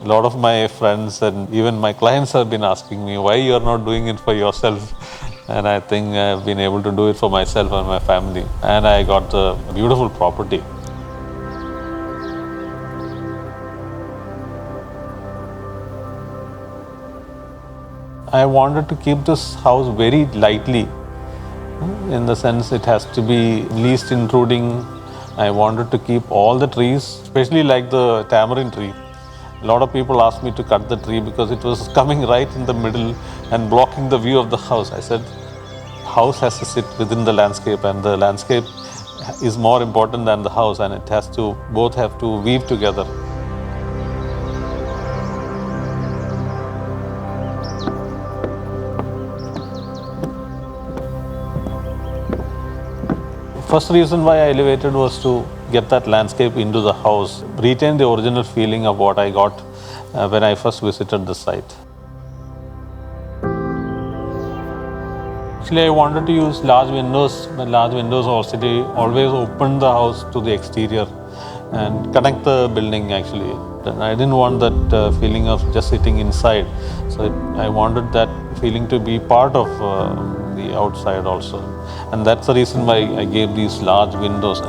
A lot of my friends and even my clients have been asking me why you're not doing it for yourself. And I think I've been able to do it for myself and my family. And I got the beautiful property. I wanted to keep this house very lightly, in the sense it has to be least intruding. I wanted to keep all the trees, especially like the tamarind tree. A lot of people asked me to cut the tree because it was coming right in the middle and blocking the view of the house. I said, house has to sit within the landscape, and the landscape is more important than the house, and it has to, both have to weave together. First reason why I elevated was to get that landscape into the house, retain the original feeling of what I got when I first visited the site. Actually, I wanted to use large windows, but large windows also always open the house to the exterior and connect the building actually. I didn't want that feeling of just sitting inside. So I wanted that feeling to be part of the outside also. And that's the reason why I gave these large windows.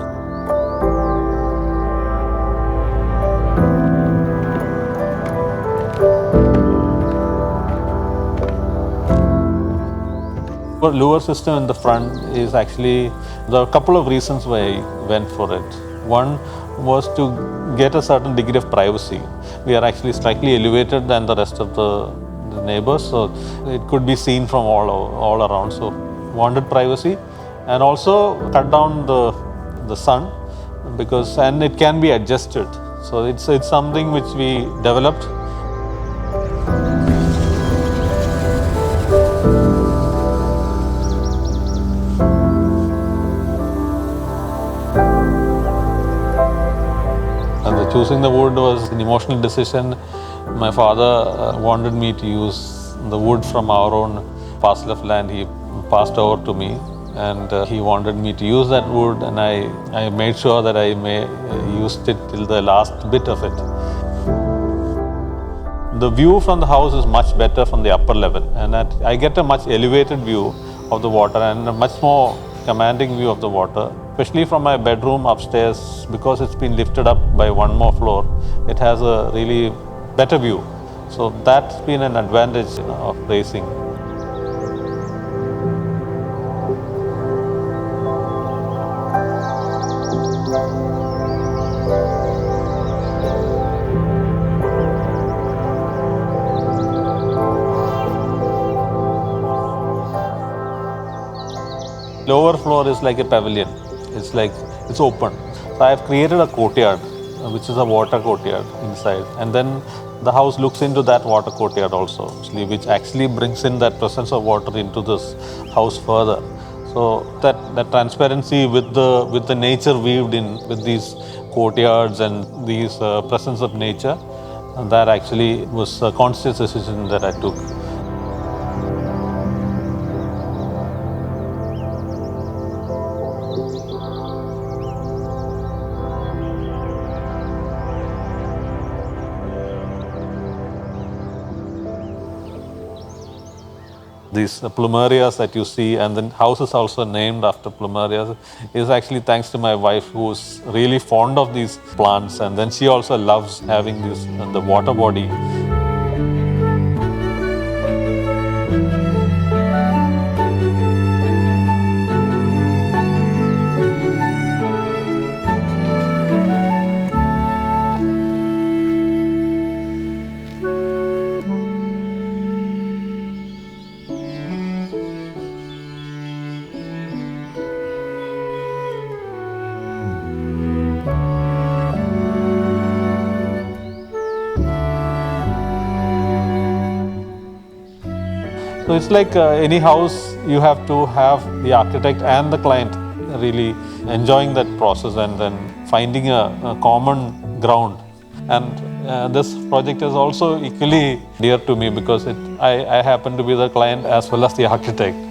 For Louvers system in the front is actually, there are a couple of reasons why I went for it. One was to get a certain degree of privacy. We are actually slightly elevated than the rest of the neighbors, so it could be seen from all around. So wanted privacy, and also cut down the sun, and it can be adjusted. So it's something which we developed. Choosing the wood was an emotional decision. My father wanted me to use the wood from our own parcel of land. He passed over to me, and he wanted me to use that wood, and I made sure that I used it till the last bit of it. The view from the house is much better from the upper level, and I get a much elevated view of the water and a much more commanding view of the water. Especially from my bedroom upstairs, because it's been lifted up by one more floor, it has a really better view. So that's been an advantage of racing. Lower floor is like a pavilion. It's open. So I have created a courtyard, which is a water courtyard inside, and then the house looks into that water courtyard also, which actually brings in that presence of water into this house further. So that transparency with the nature weaved in, with these courtyards and these presence of nature, that actually was a conscious decision that I took. These Plumerias that you see, and the house is also named after Plumerias, is actually thanks to my wife, who is really fond of these plants, and then she also loves having this the water body. So it's like any house, you have to have the architect and the client really enjoying that process, and then finding a common ground. And this project is also equally dear to me because I happen to be the client as well as the architect.